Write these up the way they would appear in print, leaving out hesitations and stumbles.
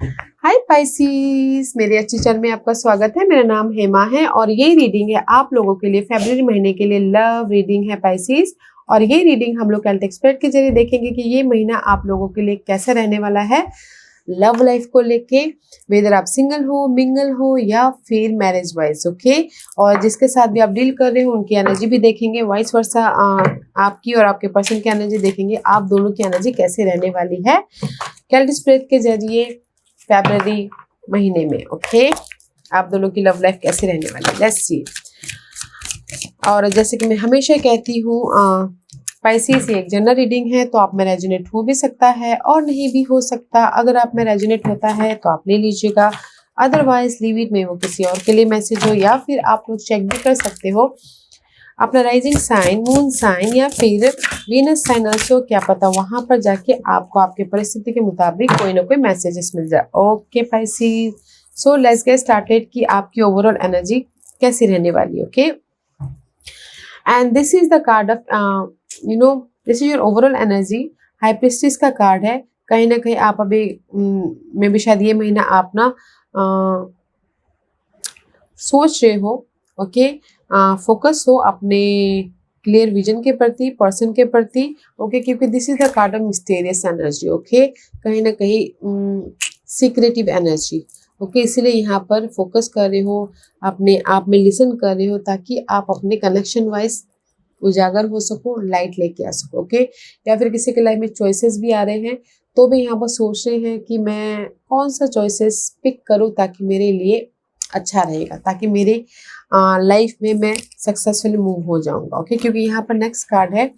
हाय Pisces, मेरे अच्छी channel में आपका स्वागत है। मेरा नाम हेमा है और ये रीडिंग है आप लोगों के लिए फरवरी महीने के लिए लव रीडिंग है पाइसिस। और ये रीडिंग हम लोग हेल्थ एक्सपर्ट के जरिए देखेंगे कि ये महीना आप लोगों के लिए कैसा रहने वाला है लव लाइफ को लेके, वेदर आप सिंगल हो, मिंगल हो या फिर मैरिज वाइज। ओके, और जिसके साथ भी आप डील कर रहे हो उनकी एनर्जी भी देखेंगे, वाइस वर्सा आपकी और आपके पर्सन की एनर्जी देखेंगे, आप दोनों की एनर्जी कैसे रहने वाली है हेल्थ एक्सपर्ट के जरिए फरवरी महीने में। ओके, आप दोनों की लव लाइफ कैसे रहने वाली है, लेट्स सी। और जैसे कि मैं हमेशा कहती हूँ, पाइसिस ये एक जनरल रीडिंग है, तो आप में रेजोनेट हो भी सकता है और नहीं भी हो सकता। अगर आप में रेजोनेट होता है तो आप ले लीजिएगा, अदरवाइज लीव इट में, वो किसी और के लिए मैसेज हो। या फिर आप लोग चेक भी कर सकते हो अपना राइजिंग साइन, मून साइन या फिर वीनस साइन ऑल्सो, क्या पता वहां पर जाके आपको आपके परिस्थिति के मुताबिक कोई ना कोई मैसेजेस मिल जाए। Okay Pisces, so let's get started कि आपकी ओवरऑल एनर्जी कैसी रहने वाली है। Okay, and this is the card of this is your overall energy. High priestess का कार्ड है। कहीं ना कहीं आप अभी मे भी शायद ये महीना आप ना सोच रहे हो, ओके, फोकस हो अपने क्लियर विजन के प्रति, पर्सन के प्रति। ओके, क्योंकि this is the card of mysterious energy. Okay, कहीं ना कहीं सीक्रेटिव एनर्जी। ओके, इसीलिए यहाँ पर फोकस कर रहे हो, अपने आप में लिसन कर रहे हो ताकि आप अपने कनेक्शन वाइज उजागर हो सको, लाइट लेके आ सको। ओके, या फिर किसी के लाइफ में चॉइसेस भी आ रहे हैं तो भी यहाँ पर सोच रहे हैं कि मैं कौन सा चॉइसेस पिक करूँ ताकि मेरे लिए अच्छा रहेगा, ताकि मेरे लाइफ में मैं सक्सेसफुली मूव हो जाऊंगा। ओके, क्योंकि यहाँ पर नेक्स्ट कार्ड है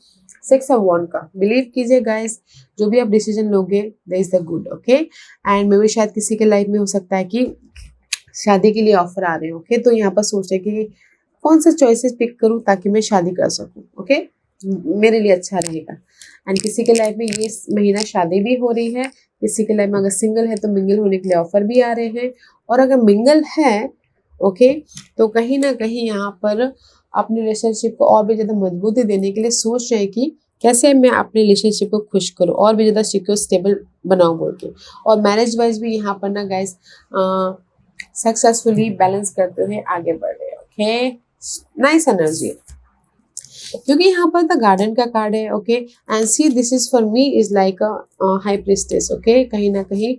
सिक्स ऑफ वॉन्ड का। बिलीव कीजिए गाइस, जो भी आप डिसीजन लोगे that is the good. Okay, and मे भी शायद किसी के लाइफ में हो सकता है कि शादी के लिए ऑफर आ रहे हो। ओके, तो यहाँ पर सोच रहे कि कौन सा चॉइसेस पिक करूँ ताकि मैं शादी कर सकूँ। ओके, मेरे लिए अच्छा रहेगा। एंड किसी के लाइफ में ये महीना शादी भी हो रही है, किसी के लाइफ में अगर सिंगल है तो मिंगल होने के लिए ऑफर भी आ रहे हैं, और अगर मिंगल है ओके तो कहीं ना कहीं यहाँ पर अपने रिलेशनशिप को और भी ज़्यादा मजबूती देने के लिए सोच रहे हैं कि कैसे मैं अपने रिलेशनशिप को खुश करूँ और भी ज़्यादा सिक्योर स्टेबल बनाऊँ बोल के। और मैरिज वाइज भी यहाँ पर ना गाइस सक्सेसफुली बैलेंस करते हुए आगे बढ़ रहे हैं। ओके, नाइस एनर्जी, क्योंकि यहाँ पर द गार्डन का कार्ड है। Okay, and see this is for me is like a high priestess. Okay, कहीं ना कहीं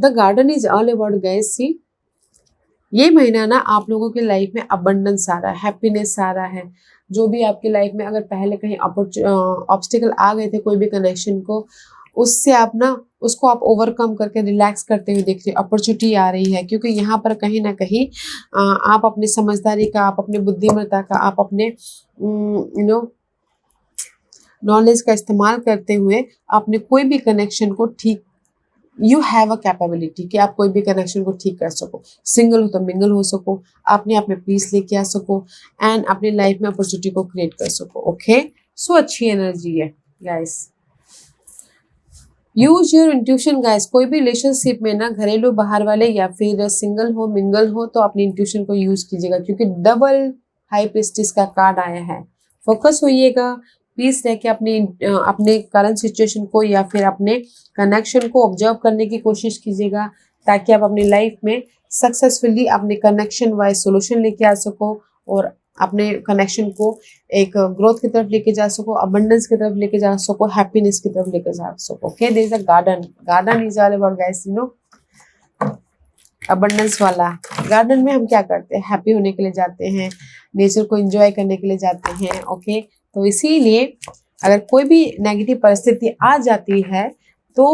the garden is all about guys. See ये महीना ना आप लोगों की लाइफ में अबंडेंस आ रहा है, हैप्पीनेस आ रहा है। जो भी आपकी लाइफ में अगर पहले कहीं ऑब्स्टिकल आ गए थे कोई भी कनेक्शन को, उससे आप ना उसको आप ओवरकम करके रिलैक्स करते हुए देख रहे हो, अपॉर्चुनिटी आ रही है। क्योंकि यहाँ पर कहीं ना कहीं आप अपनी समझदारी का, आप अपनी बुद्धिमत्ता का, आप अपने नॉलेज का इस्तेमाल करते हुए आपने कोई भी कनेक्शन को ठीक, यू हैव अ कैपेबिलिटी कि आप कोई भी कनेक्शन को ठीक कर सको। सिंगल हो तो मिंगल हो सको, अपने आप में पीस लेके आ सको एंड अपनी लाइफ में अपॉर्चुनिटी को क्रिएट कर सको। ओके, सो अच्छी एनर्जी है guys. Use your intuition guys. कोई भी रिलेशनशिप में ना, घरेलू बाहर वाले या फिर सिंगल हो मिंगल हो, तो अपनी इंट्यूशन को यूज कीजिएगा, क्योंकि डबल हाई प्रीस्टिस का कार्ड आया है। फोकस होइएगा, पीस रह के अपने करंट सिचुएशन को या फिर अपने कनेक्शन को ऑब्जर्व करने की कोशिश कीजिएगा, ताकि आप अपनी लाइफ में सक्सेसफुली अपने कनेक्शन वाइज सोल्यूशन लेके आ सको और अपने कनेक्शन को एक ग्रोथ की तरफ लेके जा सको, अबंडेंस की तरफ लेके जा सको, हैप्पीनेस की तरफ लेके जा सको। Okay, there is a garden. Garden is all about guys, abundance वाला। गार्डन में हम क्या करते हैं, हैप्पी होने के लिए जाते हैं, नेचर को एंजॉय करने के लिए जाते हैं। ओके, तो इसीलिए अगर कोई भी नेगेटिव परिस्थिति आ जाती है तो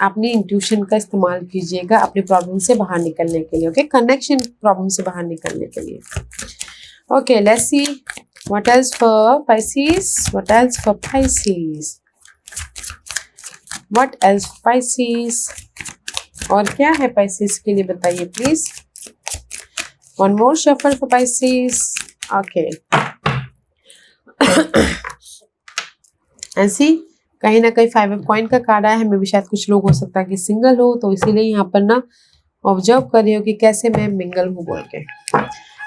अपनी इंट्यूशन का इस्तेमाल कीजिएगा अपनी प्रॉब्लम से बाहर निकलने के लिए। ओके, कनेक्शन प्रॉब्लम से बाहर निकलने के लिए। Okay, let's see what else for Pisces, what else for Pisces, what else Pisces, और क्या है Pisces के लिए बताइए please. One more shuffle for Pisces। Okay, ऐसी कहीं ना कहीं 5 ऑफ कॉइन का कार्ड आया है। मे भी शायद कुछ लोग हो सकता है कि सिंगल हो, तो इसीलिए यहाँ पर ना ऑब्जर्व कर रही हो कि कैसे मैं मिंगल हूँ बोल के।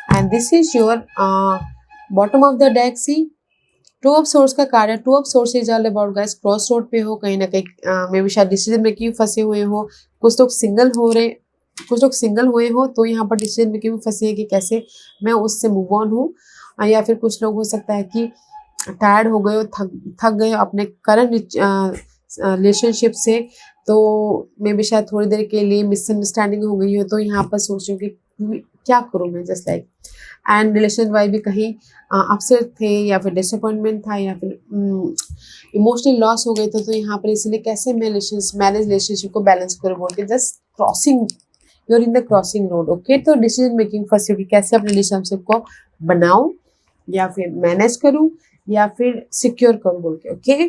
And this is your bottom of the deck. See two of swords का कार्ड है। Two of swords is all about guys cross road पे हो, कहीं ना कहीं मे भी शायद डिसीजन मेकिंग फंसे हुए हो, कुछ लोग सिंगल हो रहे, कुछ लोग सिंगल हुए हो तो यहाँ पर डिसीजन मेकिंग में फंसे हैं कि कैसे मैं उससे मूव ऑन हूँ, या फिर कुछ लोग हो सकता है कि टायर्ड हो गए हो, थक गए हो अपने करंट रिलेशनशिप से, तो मे भी शायद थोड़ी देर के लिए मिसअंडरस्टैंडिंग हो गई हो, तो यहाँ पर सोचो कि क्या करूँ मैं, just like and relation wise भी कहीं अपसेट थे या फिर डिसअपॉइंटमेंट था या फिर इमोशनल लॉस हो गए थे, तो यहाँ पर इसलिए कैसे मैं मैरिज रिलेशनशिप को बैलेंस करूँ बोल के just crossing, you're in the crossing road. Okay, तो डिसीजन मेकिंग फंसी होगी कैसे अपने रिलेशनशिप को बनाऊं या फिर मैनेज करूं या फिर सिक्योर करूं बोल के। Okay,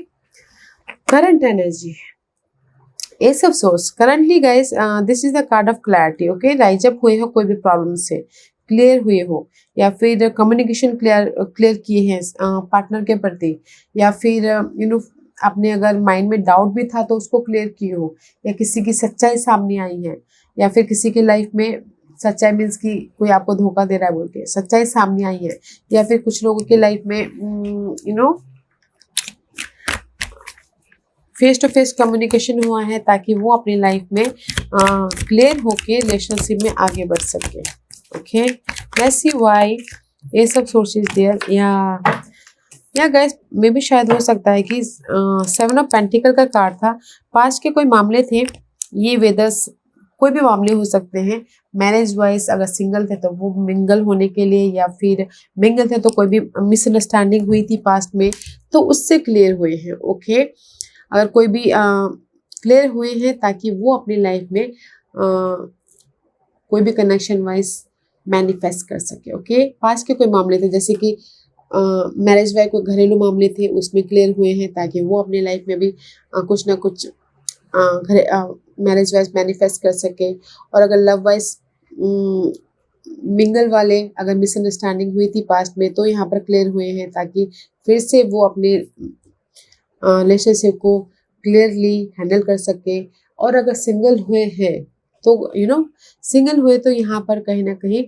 current energy S of source currently guys, this is the card of clarity. Okay, rise up हुए हो कोई भी प्रॉब्लम से, क्लियर हुए हो, या फिर कम्युनिकेशन क्लियर किए हैं पार्टनर के प्रति, या फिर यू नो आपने अगर माइंड में डाउट भी था तो उसको क्लियर किए हो, या किसी की सच्चाई सामने आई है, या फिर किसी के लाइफ में सच्चाई मीन्स कि कोई आपको धोखा दे रहा है बोल के सच्चाई सामने आई है, या फिर कुछ लोगों के लाइफ में you know face to face communication हुआ है ताकि वो अपनी लाइफ में क्लियर होके रिलेशनशिप में आगे बढ़ सके। ओके, लेट्स सी व्हाई ये सब सोर्सेज देयर, या गाइस मे भी शायद हो सकता है कि 7 ऑफ पेंटिकल का कार्ड था, पास्ट के कोई मामले थे, ये वेदर्स कोई भी मामले हो सकते हैं, मैरिज वाइज अगर सिंगल थे तो वो मिंगल होने के लिए, या फिर मिंगल थे तो कोई भी मिसअंडरस्टैंडिंग हुई थी पास्ट में तो उससे क्लियर हुए हैं। ओके, अगर कोई भी क्लियर हुए हैं ताकि वो अपनी लाइफ में कोई भी कनेक्शन वाइज मैनिफेस्ट कर सके। ओके, पास्ट के कोई मामले थे जैसे कि मैरिज वाइज कोई घरेलू मामले थे उसमें क्लियर हुए हैं ताकि वो अपने लाइफ में भी कुछ ना कुछ मैरिज वाइज मैनिफेस्ट कर सके। और अगर लव वाइज मिंगल वाले अगर मिसअंडरस्टैंडिंग हुई थी पास्ट में तो यहाँ पर क्लियर हुए हैं ताकि फिर से वो अपने रिलेशनशिप को क्लियरली हैंडल कर सके। और अगर सिंगल हुए हैं तो सिंगल हुए तो यहाँ पर कहीं ना कहीं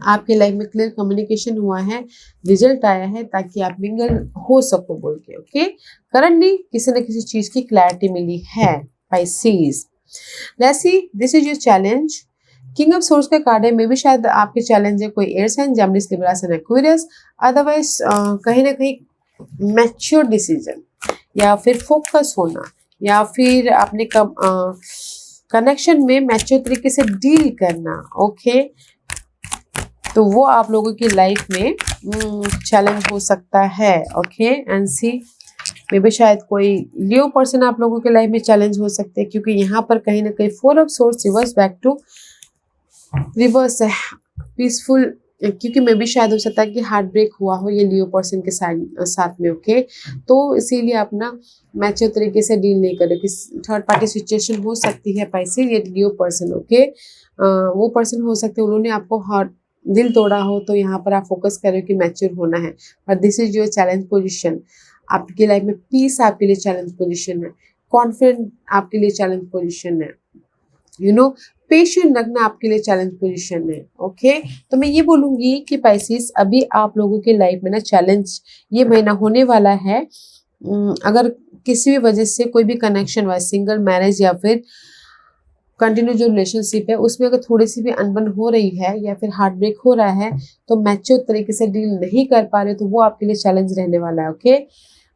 आपके लाइफ में क्लियर कम्युनिकेशन हुआ है, रिजल्ट आया है ताकि आप मिंगल हो सको बोल के। ओके, करंटली किसी न किसी चीज की क्लैरिटी मिली है Pisces. Let's see this is your challenge. King of swords का कार्ड है, मे भी शायद आपके चैलेंज है कोई air sign, Gemini, Libra and Aquarius, otherwise कहीं ना कहीं मैच्योर डिसीजन या फिर फोकस होना, या फिर आपने कनेक्शन में मैच्योर तरीके से डील करना। ओके, तो वो आप लोगों की लाइफ में चैलेंज हो सकता है। ओके, एंड सी मे भी शायद कोई लियो पर्सन आप लोगों के लाइफ में चैलेंज हो सकते हैं क्योंकि यहाँ पर कहीं ना कहीं 4 of swords reverse back to reverse है, पीसफुल, क्योंकि मे भी शायद हो सकता है कि हार्ट ब्रेक हुआ हो ये लियो पर्सन के साथ में। ओके, तो इसीलिए आप ना मैच्योर तरीके से डील नहीं कर रहे, कि थर्ड पार्टी सिचुएशन हो सकती है पैसे ये लियो पर्सन। ओके, वो पर्सन हो सकते हैं उन्होंने आपको हार्ट दिल तोड़ा हो, तो यहाँ पर आप फोकस कर रहे हो कि मैच्योर होना है, but this is your challenge position. आपकी लाइफ में पीस आपके लिए चैलेंज पोजीशन है, कॉन्फिडेंट आपके लिए चैलेंज पोजीशन है, पेशेंट रखना आपके लिए चैलेंज पोजीशन है। ओके, तो मैं ये बोलूंगी कि पाइसेस अभी आप लोगों के लाइफ में ना चैलेंज ये महीना होने वाला है। अगर किसी भी वजह से कोई भी कनेक्शन वाइज सिंगल, मैरिज या फिर कंटिन्यू जो रिलेशनशिप है उसमें अगर थोड़ी सी भी अनबन हो रही है या फिर हार्ट ब्रेक हो रहा है तो मैच्योर तरीके से डील नहीं कर पा रहे तो वो आपके लिए चैलेंज रहने वाला है। ओके,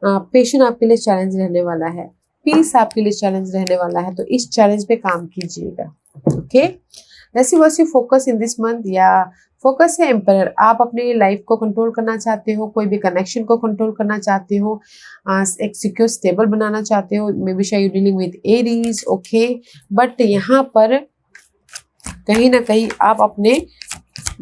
पेशेंट आपके लिए चैलेंज रहने वाला है, पीस आपके लिए चैलेंज रहने वाला है, तो इस चैलेंज पे काम कीजिएगा। Okay, let's see what's your focus in this month. या फोकस है एम्परर, आप अपने लाइफ को कंट्रोल करना चाहते हो, कोई भी कनेक्शन को कंट्रोल करना चाहते हो, एक सिक्योर स्टेबल बनाना चाहते हो, मे बी शायद you dealing with Aries. Okay, but यहाँ पर कहीं ना कहीं आप अपने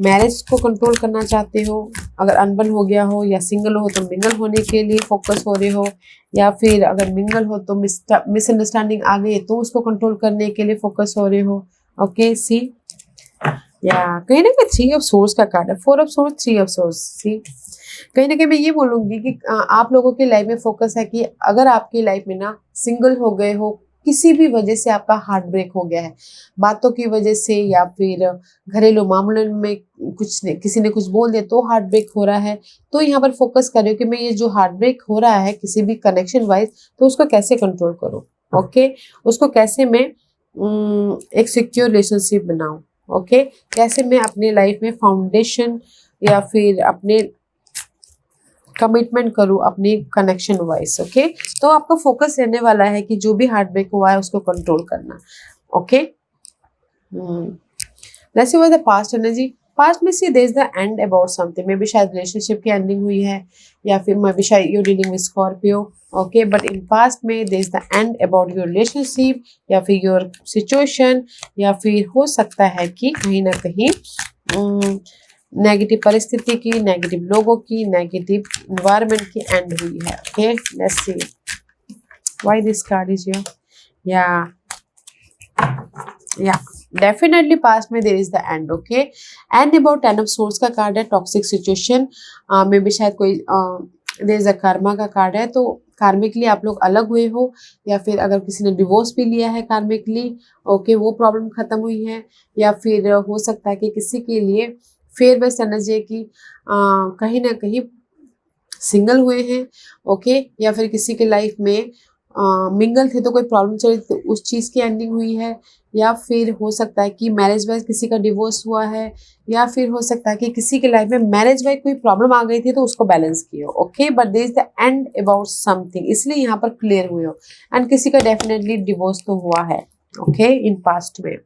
मैरिज को कंट्रोल करना चाहते हो, अगर अनबन हो गया हो या सिंगल हो तो मिंगल होने के लिए फोकस हो रहे हो, या फिर अगर मिंगल हो तो मिसअंडरस्टैंडिंग आ गई तो उसको कंट्रोल करने के लिए फोकस हो रहे हो। ओके, सी या कहीं ना कहीं 3 ऑफ सोर्स का कार्ड है, 4 ऑफ सोर्स, 3 ऑफ सोर्स। सी कहीं ना कहीं मैं ये बोलूंगी कि आप लोगों की लाइफ में फोकस है कि अगर आपकी लाइफ में ना सिंगल हो गए हो किसी भी वजह से आपका हार्ट ब्रेक हो गया है, बातों की वजह से या फिर घरेलू मामलों में किसी ने कुछ बोल दिया तो हार्ट ब्रेक हो रहा है, तो यहाँ पर फोकस करिए कि मैं ये जो हार्ट ब्रेक हो रहा है किसी भी कनेक्शन वाइज, तो उसको कैसे कंट्रोल करूँ। ओके, उसको कैसे मैं एक सिक्योर रिलेशनशिप बनाऊं। ओके, कैसे मैं अपने लाइफ में फाउंडेशन या फिर अपने कमिटमेंट करूं अपनी कनेक्शन वाइज। ओके, तो आपका फोकस रहने वाला है कि जो भी हार्ट ब्रेक हुआ है उसको कंट्रोल करना। Okay, let's see what the past energy. Past में see there is the end about something, maybe शायद रिलेशनशिप की एंडिंग हुई है, या फिर मे बी शायद you dealing with Scorpio. Okay, but in past में there is the end about your relationship या फिर योर सिचुएशन, या फिर हो सकता है कि कहीं ना कहीं नेगेटिव परिस्थिति की, नेगेटिव लोगों की, नेगेटिव एनवायरनमेंट की एंड हुई है। Okay, let's see why this card is here. या डेफिनेटली पास्ट में there is the end. Okay, and about 10 of swords का कार्ड है, टॉक्सिक सिचुएशन में भी शायद कोई देयर इज अ कर्मा का कार्ड है, तो कार्मिकली आप लोग अलग हुए हो, या फिर अगर किसी ने डिवोर्स भी लिया है कार्मिकली, ओके, वो प्रॉब्लम खत्म हुई है, या फिर हो सकता है कि किसी के लिए फेयरवेल एनर्जी है कि कहीं ना कहीं सिंगल हुए हैं। ओके, या फिर किसी के लाइफ में मिंगल थे तो कोई प्रॉब्लम चली तो उस चीज़ की एंडिंग हुई है, या फिर हो सकता है कि मैरिज वाइज किसी का डिवोर्स हुआ है, या फिर हो सकता है कि किसी के लाइफ में मैरिज वाइज कोई प्रॉब्लम आ गई थी तो उसको बैलेंस किए हो। Okay, but there is the end about something, इसलिए यहाँ पर क्लियर हुए हो, एंड किसी का डेफिनेटली डिवोर्स तो हुआ है। ओके, इन पास्ट में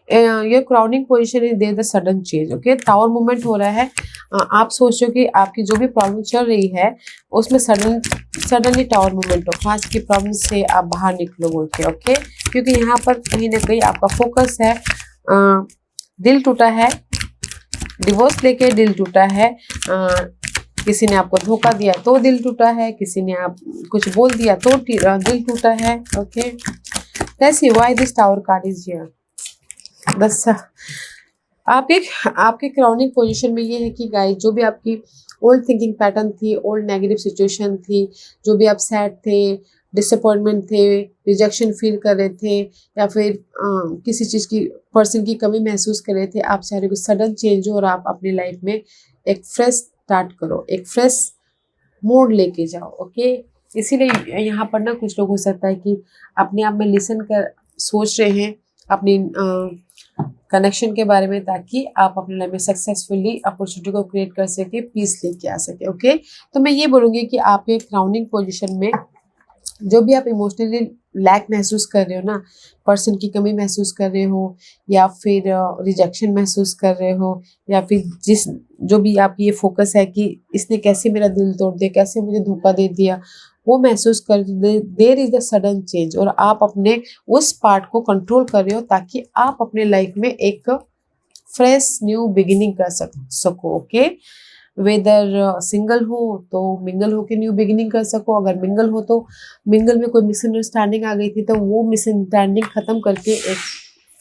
your crowning position is there the sudden change. Okay, tower movement हो रहा है, आप सोच रहे हो कि आपकी जो भी प्रॉब्लम चल रही है उसमें सडनली टावर मूवमेंट हो, खास की प्रॉब्लम से आप बाहर निकलो बोल के। ओके, क्योंकि यहाँ पर कहीं ना कहीं आपका फोकस है, दिल टूटा है, डिवोर्स लेके दिल टूटा है, किसी ने आपको धोखा दिया तो दिल टूटा है, किसी ने आप कुछ बोल दिया तो दिल टूटा है। Okay, let's see why this tower card is here. बस आपके क्राउनिंग पोजीशन में ये है कि गाइस, जो भी आपकी ओल्ड थिंकिंग पैटर्न थी, ओल्ड नेगेटिव सिचुएशन थी, जो भी आप सैड थे, डिसअपॉइंटमेंट थे, रिजेक्शन फील कर रहे थे, या फिर किसी चीज़ की पर्सन की कमी महसूस कर रहे थे, आप चाह रहे हो सडन चेंज हो और आप अपनी लाइफ में एक फ्रेश स्टार्ट करो, एक फ्रेश मोड लेके जाओ। ओके, इसीलिए यहाँ पर ना कुछ लोग हो सकता है कि अपने आप में लिसन कर सोच रहे हैं अपनी कनेक्शन के बारे में, ताकि आप अपने लाइफ में सक्सेसफुली अपॉर्चुनिटी को क्रिएट कर सके, पीस लेके आ सके। ओके, तो मैं ये बोलूँगी कि आपके क्राउनिंग पोजीशन में जो भी आप इमोशनली लैक महसूस कर रहे हो ना, पर्सन की कमी महसूस कर रहे हो, या फिर रिजेक्शन महसूस कर रहे हो, या फिर जो भी आप ये फोकस है कि इसने कैसे मेरा दिल तोड़ दिया, कैसे मुझे धोखा दे दिया, वो महसूस कर there is the sudden change, और आप अपने उस पार्ट को कंट्रोल कर रहे हो ताकि आप अपने लाइफ में एक फ्रेश न्यू बिगिनिंग कर सको। ओके, वेदर सिंगल हो तो मिंगल हो के न्यू बिगिनिंग कर सको, अगर मिंगल हो तो मिंगल में कोई मिसअंडरस्टैंडिंग आ गई थी तो वो मिसअंडरस्टैंडिंग खत्म करके एक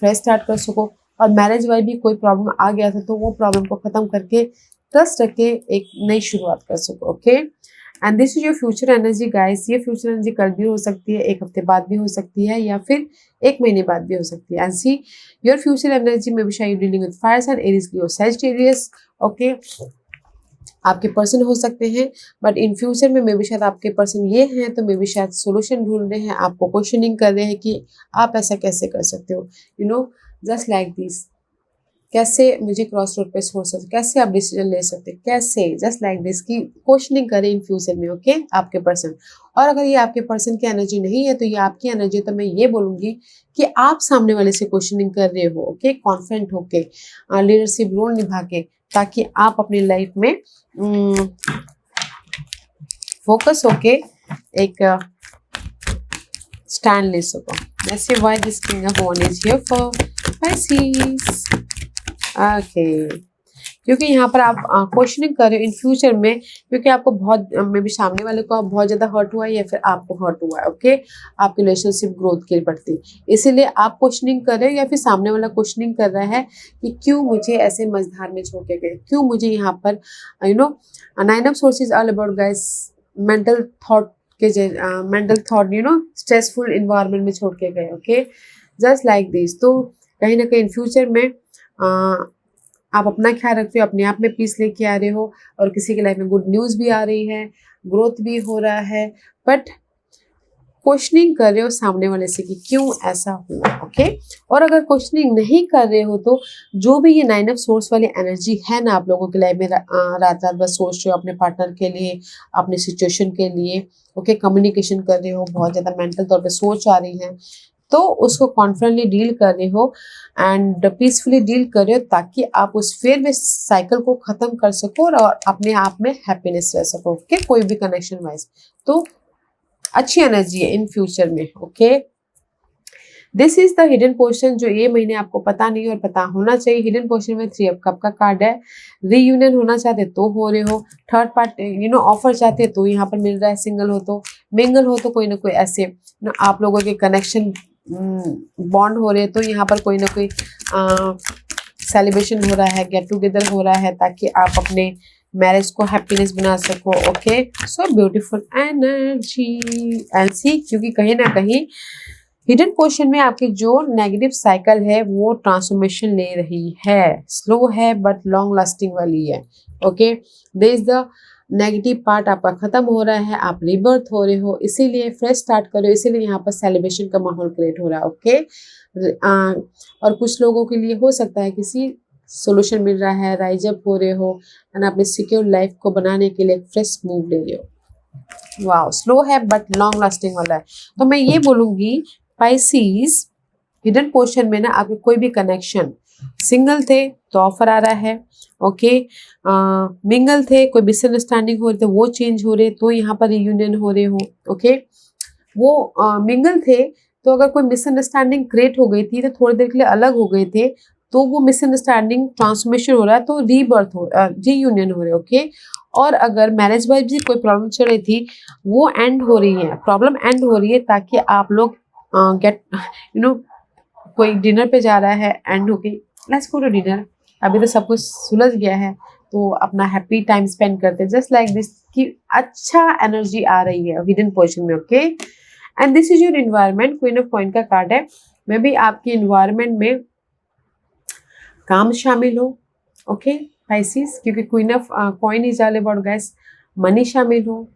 फ्रेश स्टार्ट कर सको, और मैरिज वाइज भी कोई प्रॉब्लम आ गया था तो वो प्रॉब्लम को खत्म करके ट्रस्ट रख के एक नई शुरुआत कर सको। Okay, and this is your future energy guys. ये फ्यूचर एनर्जी कल भी हो सकती है, एक हफ्ते बाद भी हो सकती है, या फिर एक महीने बाद भी हो सकती है। And see your future energy में भी शायद dealing with fire sign, Aries, Leo, Sagittarius. Okay, आपके पर्सन हो सकते हैं, बट इन फ्यूचर में मे बी शायद आपके पर्सन ये हैं तो मे बी शायद सोल्यूशन ढूंढ रहे हैं, आपको क्वेश्चनिंग कर रहे हैं कि आप ऐसा कैसे कर सकते हो, you know, just like this, कैसे मुझे क्रॉस रोड पे छोड़ सकते, कैसे आप डिसीजन ले सकते, कैसे, जस्ट लाइक दिस की क्वेश्चनिंग करें इन फ्यूचर में। ओके, आपके पर्सन, और अगर ये आपके पर्सन की एनर्जी नहीं है तो ये आपकी एनर्जी, तो मैं ये बोलूंगी कि आप सामने वाले से क्वेश्चनिंग कर रहे हो। ओके, कॉन्फिडेंट होके, लीडरशिप रोल निभा के, ताकि आप अपनी लाइफ में फोकस होके एक स्टैंड ले सको। Let's see why this King of Wands is here for Pisces. Okay, क्योंकि यहाँ पर आप क्वेश्चनिंग कर रहे हो इन फ्यूचर में, क्योंकि आपको बहुत मे बी सामने वाले को बहुत ज़्यादा हर्ट हुआ है, या फिर आपको हर्ट हुआ है। ओके, आपकी रिलेशनशिप ग्रोथ के प्रति, इसीलिए आप क्वेश्चनिंग कर रहे हो, या फिर सामने वाला क्वेश्चनिंग कर रहा है कि क्यों मुझे ऐसे मझधार में छोड़ के गए, क्यों मुझे यहाँ पर, you know, 9 of swords is all about guys mental thought के मेंटल थॉट स्ट्रेसफुल इन्वायरमेंट में छोड़ के गए। Okay, just like this. तो कहीं ना कहीं फ्यूचर में आप अपना ख्याल रखते हो, अपने आप में पीस लेके आ रहे हो, और किसी की लाइफ में गुड न्यूज़ भी आ रही है, ग्रोथ भी हो रहा है, बट क्वेश्चनिंग कर रहे हो सामने वाले से कि क्यों ऐसा हुआ। ओके, और अगर क्वेश्चनिंग नहीं कर रहे हो तो जो भी ये 9 ऑफ सोर्स वाली एनर्जी है ना आप लोगों की लाइफ में, रात रात बस सोच रहे हो अपने पार्टनर के लिए, अपने सिचुएशन के लिए। ओके, कम्युनिकेशन कर रहे हो, बहुत ज़्यादा मेंटल तौर पे सोच आ रही है, तो उसको कॉन्फिडेंटली डील कर रहे हो एंड पीसफुली डील कर रहे हो, ताकि आप उस फेयर में साइकिल को खत्म कर सको और अपने आप में हैप्पीनेस रह सको। ओके, कोई भी कनेक्शन वाइज तो अच्छी एनर्जी है इन फ्यूचर में। Okay, this is the hidden portion जो ये महीने आपको पता नहीं और पता होना चाहिए। हिडन पोर्शन में 3 ऑफ कप का कार्ड है। रीयूनियन होना चाहते तो हो रहे हो, थर्ड पार्टी ऑफर चाहते तो यहाँ पर मिल रहा है, सिंगल हो तो, मिंगल हो तो कोई ना कोई ऐसे आप लोगों के कनेक्शन बॉन्ड हो रहे हैं, तो यहाँ पर कोई ना कोई सेलिब्रेशन हो रहा है, गेट टुगेदर हो रहा है, ताकि आप अपने मैरिज को हैप्पीनेस बना सको। Okay, so beautiful energy and see, क्योंकि कहीं ना कहीं हिडन पोर्शन में आपकी जो नेगेटिव साइकिल है वो ट्रांसफॉर्मेशन ले रही है, स्लो है बट लॉन्ग लास्टिंग वाली है। Okay, there is the negative part आपका खत्म हो रहा है, आप रिबर्थ हो रहे हो, इसीलिए फ्रेश स्टार्ट कर रहे हो, इसीलिए यहाँ पर सेलिब्रेशन का माहौल क्रिएट हो रहा है। ओके, और कुछ लोगों के लिए हो सकता है किसी सोल्यूशन मिल रहा है, राइज अप हो रहे हो एंड अपने सिक्योर लाइफ को बनाने के लिए फ्रेश मूव ले रहे हो। वाओ, स्लो है बट लॉन्ग लास्टिंग वाला है। तो मैं ये बोलूंगी पाइसीज, हिडन पोर्शन में ना आपके कोई भी कनेक्शन, सिंगल थे तो ऑफर आ रहा है। ओके, मिंगल थे, कोई मिसअंडरस्टैंडिंग हो रही थी वो चेंज हो रहे, तो यहाँ पर रियूनियन हो रहे हो। ओके, वो मिंगल थे तो अगर कोई मिसअंडरस्टैंडिंग क्रिएट हो गई थी तो थोड़ी देर के लिए अलग हो गए थे, तो वो मिसअंडरस्टैंडिंग ट्रांसफॉर्मेशन हो रहा है, तो रीबर्थ हो, रीयूनियन हो रहे। ओके, और अगर मैरिज वाइज भी कोई प्रॉब्लम चल रही थी वो एंड हो रही है, प्रॉब्लम एंड हो रही है, ताकि आप लोग गेट कोई डिनर पे जा रहा है एंड हो गई, लेट्स गो टू डिनर, अभी तो सब कुछ सुलझ गया है तो अपना हैप्पी टाइम स्पेंड करते हैं, जस्ट लाइक दिस की अच्छा एनर्जी आ रही है हिडन पोर्शन में। Okay, and this is your environment, queen of coin का कार्ड है। मे बी आपके इन्वायरमेंट में काम शामिल हो। ओके पाइसिस, क्योंकि queen of coin is all about guys, money शामिल हो,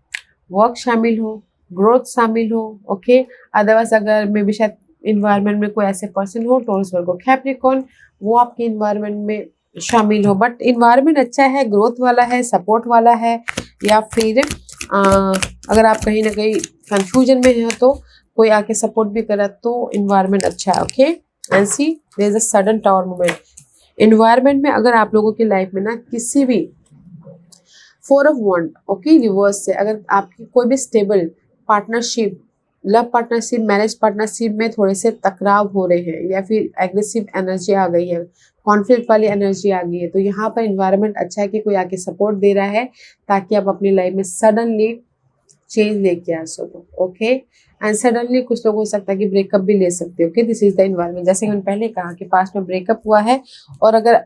वर्क शामिल हो, ग्रोथ शामिल हो। ओके, अदरवाइज अगर मे बी शायद इन्वायरमेंट में कोई ऐसे पर्सन हो, टॉरस वर्गो कैप्रिकॉर्न, वो आपके इन्वायरमेंट में शामिल हो, बट इन्वायरमेंट अच्छा है, ग्रोथ वाला है, सपोर्ट वाला है, या फिर अगर आप कहीं ना कहीं कंफ्यूजन में हो तो कोई आके सपोर्ट भी करा तो इन्वायरमेंट अच्छा है। Okay, and see there is a sudden tower movement environment में। अगर आप लोगों की लाइफ में ना किसी भी 4 ऑफ वॉन्ड, ओके, रिवर्स से अगर आपकी कोई भी stable partnership, love partnership, marriage partnership में थोड़े से टकराव हो रहे हैं, या फिर एग्रेसिव एनर्जी आ गई है, कॉन्फ्लिक्ट वाली एनर्जी आ गई है, तो यहाँ पर इन्वायरमेंट अच्छा है कि कोई आके सपोर्ट दे रहा है, ताकि आप अपनी लाइफ में सडनली चेंज लेके आ सको। ओके, एंड सडनली कुछ लोग हो सकता है कि ब्रेकअप भी ले सकते हो। Okay, this is the environment, जैसे कि मैंने पहले कहा कि पास्ट में ब्रेकअप हुआ है, और अगर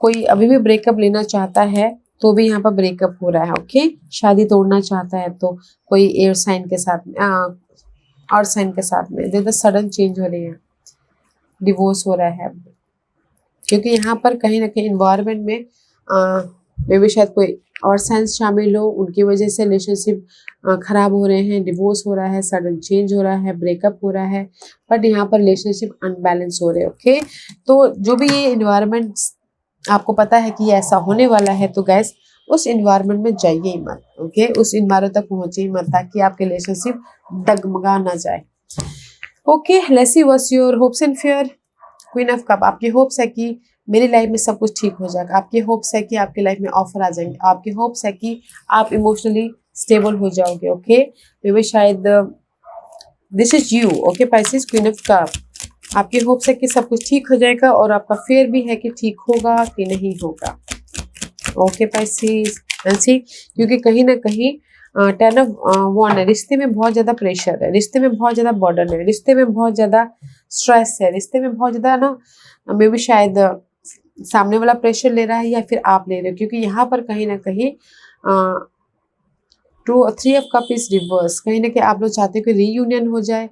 कोई अभी भी ब्रेकअप लेना चाहता है तो भी यहाँ पर ब्रेकअप हो रहा है। ओके, शादी तोड़ना चाहता है तो कोई एयर साइन के साथ में, अर्थ साइन के साथ में देयर सडन चेंज हो रही है, डिवोर्स हो रहा है, क्योंकि यहाँ पर कहीं ना कहीं इन्वायरमेंट में मे बी शायद कोई और साइंस शामिल हो, उनकी वजह से रिलेशनशिप खराब हो रहे हैं, डिवोर्स हो रहा है, सडन चेंज हो रहा है, ब्रेकअप हो रहा है, बट यहाँ पर रिलेशनशिप अनबैलेंस हो रहे हैं। ओके, तो जो भी ये इन्वायरमेंट आपको पता है कि ये ऐसा होने वाला है, तो गैस उस इन्वायरमेंट में जाइए ही मत। ओके, उस इन्वायरमेंट तक पहुंचे ही मत, ताकि आपके रिलेशनशिप डगमगा ना जाए। Okay, let's see what's your hopes and fear. Queen of cup, आपकी होप्स है कि मेरी लाइफ में सब कुछ ठीक हो जाएगा, आपकी होप्स है कि आपकी लाइफ में ऑफर आ जाएंगे, आपकी होप्स है कि आप इमोशनली स्टेबल हो जाओगे। ओके, मे बी शायद this is you. Okay Pisces, queen of cup, आपकी होप्स है कि सब कुछ ठीक हो जाएगा, और आपका फेयर भी है कि ठीक होगा कि नहीं होगा। ओके पाइसिस, क्योंकि कहीं ना कहीं 10 ऑफ वॉन्ड है, रिश्ते में बहुत ज़्यादा प्रेशर है, रिश्ते में बहुत ज़्यादा बर्डन है, रिश्ते में बहुत ज़्यादा स्ट्रेस है, रिश्ते में बहुत ज़्यादा ना मे बी शायद सामने वाला प्रेशर ले रहा है या फिर आप ले रहे हो, क्योंकि यहाँ पर कहीं ना कहीं 3 ऑफ कप इज रिवर्स, कहीं ना कहीं आप लोग चाहते हो कि रीयूनियन हो जाए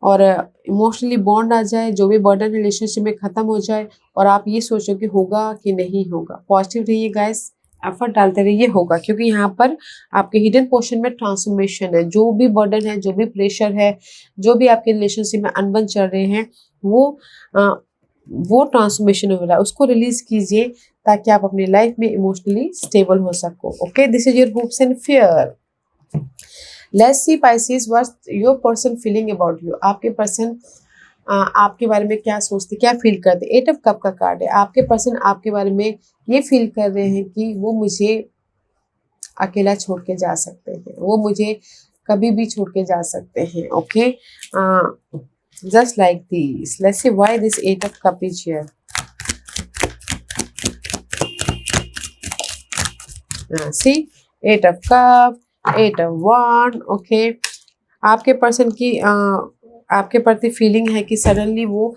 और इमोशनली बॉन्ड आ जाए, जो भी बर्डन रिलेशनशिप में ख़त्म हो जाए, और आप ये सोचो कि होगा कि नहीं होगा। पॉजिटिव रहिए गाइस, एफर्ट डालते रहिए, होगा, क्योंकि यहाँ पर आपके हिडन पोर्शन में ट्रांसफॉर्मेशन है। जो भी बर्डन है, जो भी प्रेशर है, जो भी आपके रिलेशनशिप में अनबन चल रहे हैं, वो ट्रांसफॉर्मेशन हो रहा है, उसको रिलीज कीजिए ताकि आप अपनी लाइफ में इमोशनली स्टेबल हो सको। Okay, this is your hopes and fear. Let's see Pisces, what's your person feeling about you. आपके पर्सन आपके बारे में क्या सोचते, क्या फील करते। 8 ऑफ कप का कार्ड है। आपके पर्सन आपके बारे में ये फील कर रहे हैं कि वो मुझे अकेला छोड़ के जा सकते हैं, वो मुझे कभी भी छोड़ के जा सकते हैं। Okay, just like this, let's see why this 8 of cup is here. See 8 of cup, 8 of wand. Okay, आपके पर्सन की आपके प्रति फीलिंग है कि सडनली वो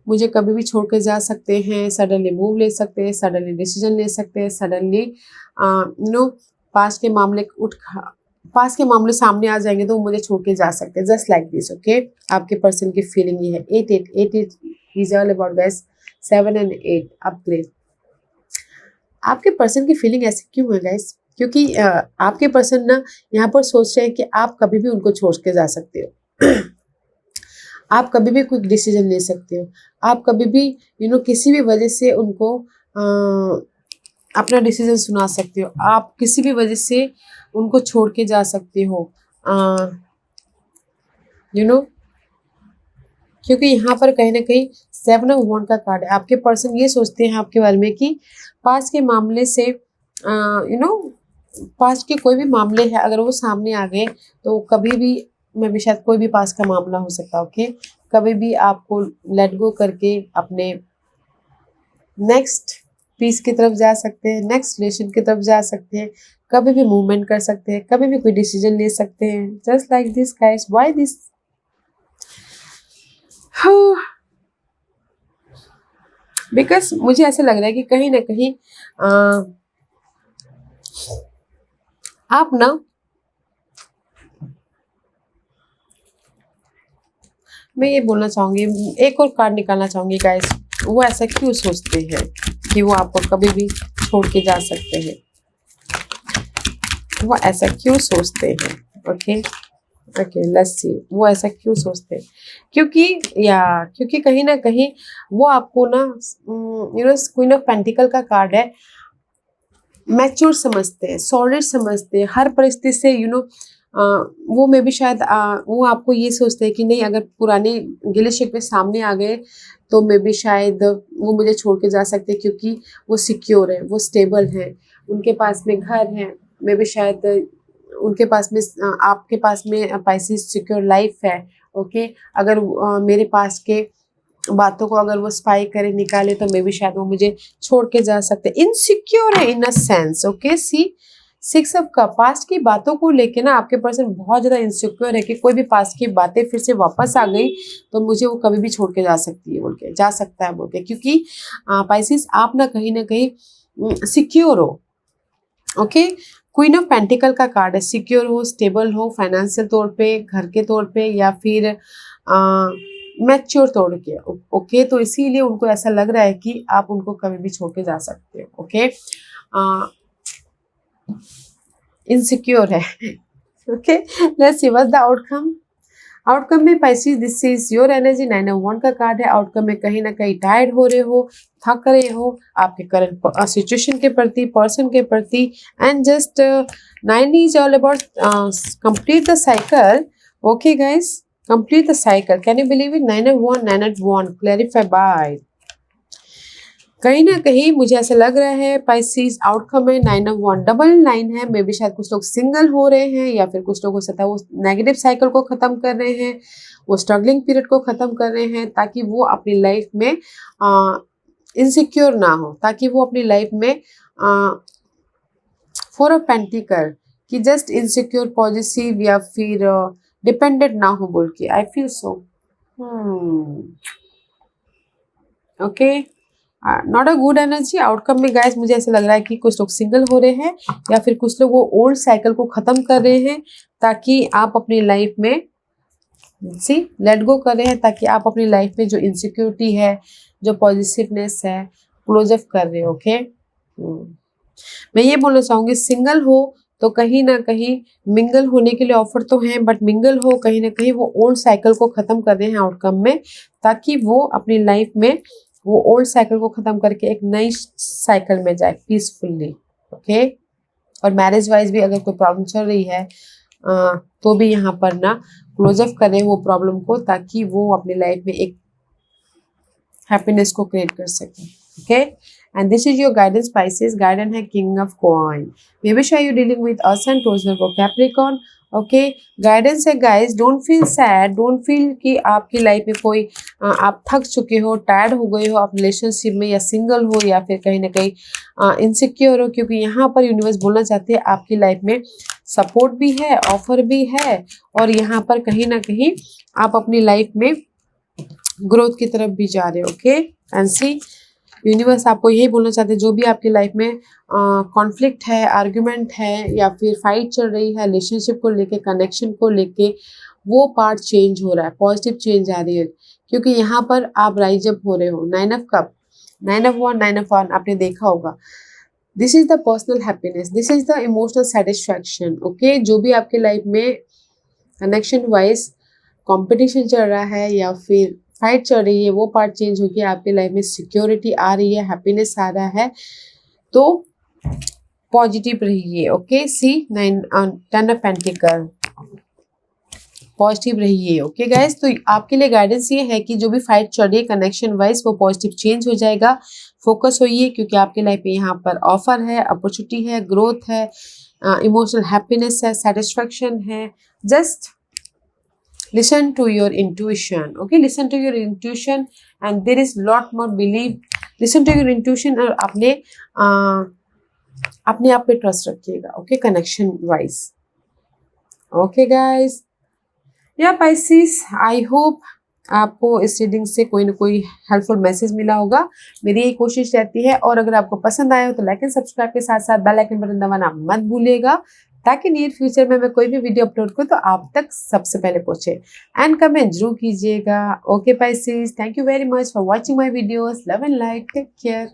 मुझे कभी भी छोड़ के जा सकते हैं, सडनली मूव ले सकते हैं, सडनली डिसीजन ले सकते हैं, सडनली पास के मामले सामने आ जाएंगे तो वो मुझे छोड़ के जा सकते हैं। Just like this. ओके, आपके पर्सन की फीलिंग ये है। 8 is all about guys, 7 and 8 upgrade. आपके पर्सन की फीलिंग ऐसी क्यों है गाइस? क्योंकि आपके पर्सन ना यहाँ पर सोच रहे हैं कि आप कभी भी उनको छोड़ के जा सकते हो। आप कभी भी क्विक डिसीजन ले सकते हो, आप कभी भी किसी भी वजह से उनको अपना डिसीजन सुना सकते हो, आप किसी भी वजह से उनको छोड़ के जा सकते हो। क्योंकि यहाँ पर कहीं ना कहीं 7 ऑफ वॉन्ड का कार्ड है। आपके पर्सन ये सोचते हैं आपके बारे में कि पास्ट के मामले से पास्ट के कोई भी मामले है, अगर वो सामने आ गए तो कभी भी मैं भी शायद कोई भी पास का मामला हो सकता है। ओके, कभी भी आपको लेट गो करके अपने नेक्स्ट पीस की तरफ जा सकते हैं, नेक्स्ट रिलेशन की तरफ जा सकते हैं, कभी भी मूवमेंट कर सकते हैं, कभी भी कोई डिसीजन ले सकते हैं। Just like this guys, why this? Because मुझे ऐसा लग रहा है कि कहीं ना कहीं आप ना, मैं ये बोलना चाहूंगी, एक और कार्ड निकालना चाहूंगी गाइस, वो ऐसा क्यों सोचते हैं कि वो आपको कभी भी छोड़ के जा सकते हैं, वो ऐसा क्यों सोचते हैं। ओके लेट्स सी, वो ऐसा क्यों सोचते हैं? क्योंकि कहीं ना कहीं वो आपको ना क्वीन ऑफ पेंटिकल का कार्ड है, मैच्योर समझते हैं, सॉलिड समझते हैं, हर परिस्थिति से वो में भी शायद वो आपको ये सोचते हैं कि नहीं, अगर पुराने गिले शिकवे सामने आ गए तो मे भी शायद वो मुझे छोड़ के जा सकते हैं, क्योंकि वो सिक्योर है, वो स्टेबल है, उनके पास में घर है, मे भी शायद उनके पास में आपके पास में पाइसेस सिक्योर लाइफ है। ओके, अगर मेरे पास के बातों को अगर वो स्पाई करे, निकाले, तो मे भी शायद वो मुझे छोड़ के जा सकते हैं। इनसिक्योर है in a sense. Okay, see 6 of cup, past की बातों को लेके ना आपके पर्सन बहुत ज़्यादा इनसिक्योर है कि कोई भी पास्ट की बातें फिर से वापस आ गई तो मुझे वो कभी भी छोड़ के जा सकती है बोल के, जा सकता है बोल के, क्योंकि पाइसेस आप ना कहीं सिक्योर हो। ओके, क्वीन ऑफ पेंटिकल का कार्ड है, सिक्योर हो, स्टेबल हो, फाइनेंशियल तौर पे, घर के तौर पे, या फिर मैच्योर तौर के। ओके, तो इसीलिए उनको ऐसा लग रहा है कि आप उनको कभी भी छोड़ के जा सकते हो। ओके, इनसिक्योर है। Okay, let's see what's the outcome. Outcome में Pisces, this is your energy, 9 of wand का कार्ड है। आउटकम में कहीं ना कहीं टायर्ड हो रहे हो, थक रहे हो आपके करंट सिचुएशन के प्रति, पर्सन के प्रति, and just 9 is all about complete the cycle. Okay guys, complete the cycle, can you believe it? 9 of wand, 9 of wand, clarify by. कहीं ना कहीं मुझे ऐसा लग रहा है पाइसेस आउटकम है 9 ऑफ वॉन्ड, डबल 9 है, मे बी शायद कुछ लोग सिंगल हो रहे हैं, या फिर कुछ लोग हो सकता है वो नेगेटिव साइकिल को खत्म कर रहे हैं, वो स्ट्रगलिंग पीरियड को खत्म कर रहे हैं, ताकि वो अपनी लाइफ में इनसिक्योर ना हो, ताकि वो अपनी लाइफ में 4 ऑफ पेंटिकल कि जस्ट इनसिक्योर, पॉजिटिव, या फिर डिपेंडेंट ना हो बोल के। I feel so. Okay, not a good energy. Outcome में गाइस मुझे ऐसा लग रहा है कि कुछ लोग सिंगल हो रहे हैं या फिर कुछ लोग वो ओल्ड साइकिल को खत्म कर रहे हैं ताकि आप अपनी लाइफ में लेट गो कर रहे हैं, ताकि आप अपनी लाइफ में जो इनसिक्योरिटी है, जो पॉजिटिवनेस है, क्लोज अप कर रहे हो। ओके, मैं ये बोलना चाहूंगी सिंगल हो तो कहीं ना कहीं मिंगल होने के लिए ऑफर तो हैं, बट मिंगल हो कहीं ना कहीं वो ओल्ड साइकिल को खत्म कर रहे हैं आउटकम में, ताकि वो अपनी लाइफ में वो ओल्ड साइकिल को खत्म करके एक नई साइकिल में जाए पीसफुल्ली। ओके, और मैरिज वाइज भी अगर कोई प्रॉब्लम चल रही है तो भी यहाँ पर ना क्लोज अप करें वो प्रॉब्लम को, ताकि वो अपनी लाइफ में एक हैप्पीनेस को क्रिएट कर सके। Okay, and this is your guidance Pisces. Guidance है king of coin. Maybe sure you dealing with us and towards your Capricorn. Okay, guidance है guys, don't feel sad, don't feel कि आपकी life में कोई आप थक चुके हो, टायर्ड हो गए हो आप रिलेशनशिप में, या सिंगल हो या फिर कहीं ना कहीं इनसिक्योर हो, क्योंकि यहाँ पर यूनिवर्स बोलना चाहते हैं आपकी लाइफ में सपोर्ट भी है, ऑफर भी है, और यहाँ पर कहीं ना कहीं आप अपनी लाइफ में ग्रोथ की तरफ भी जा रहे हो। ओके, एंड सी यूनिवर्स आपको यही बोलना चाहते हैं, जो भी आपकी लाइफ में कॉन्फ्लिक्ट है, आर्ग्यूमेंट है, या फिर फाइट चल रही है रिलेशनशिप को लेके, कनेक्शन को लेके, वो पार्ट चेंज हो रहा है, पॉजिटिव चेंज आ रही है, क्योंकि यहाँ पर आप राइज अप हो रहे हो। 9 of cup, 9 of one, 9 of one आपने देखा होगा। This is the personal happiness, this is the emotional satisfaction. Okay, जो भी आपकी लाइफ में कनेक्शन वाइज कॉम्पिटिशन चल रहा है या फिर फाइट चल रही है, वो पार्ट चेंज होकर आपकी लाइफ में सिक्योरिटी आ रही है, हैप्पीनेस आ रहा है, तो पॉजिटिव रहिए। Okay, see 10 of pentacle, positive रहिए। ओके गाइस, तो आपके लिए गाइडेंस ये है कि जो भी फाइट चल रही है कनेक्शन वाइज, वो पॉजिटिव चेंज हो जाएगा। फोकस होइए, क्योंकि आपके लाइफ में यहाँ पर ऑफर है, अपॉर्चुनिटी है, ग्रोथ है, इमोशनल हैप्पीनेस है, सेटिस्फैक्शन है। Just listen to your intuition. Okay, listen to your intuition and there is lot more believe. Listen to your intuition और अपने आप पे ट्रस्ट रखिएगा। Okay, connection wise. Okay guys, या पाइसेस, आई होप आपको इस रीडिंग से कोई ना कोई हेल्पफुल मैसेज मिला होगा। मेरी यही कोशिश रहती है, और अगर आपको पसंद आया हो तो लाइक एंड सब्सक्राइब के साथ साथ बेल आइकन बटन दबाना मत भूलिएगा, ताकि नियर फ्यूचर में मैं कोई भी वीडियो अपलोड करूँ तो आप तक सबसे पहले पहुंचे। एंड कमेंट जरूर कीजिएगा। Okay Pisces, thank you very much for watching my videos. Love and light, take care.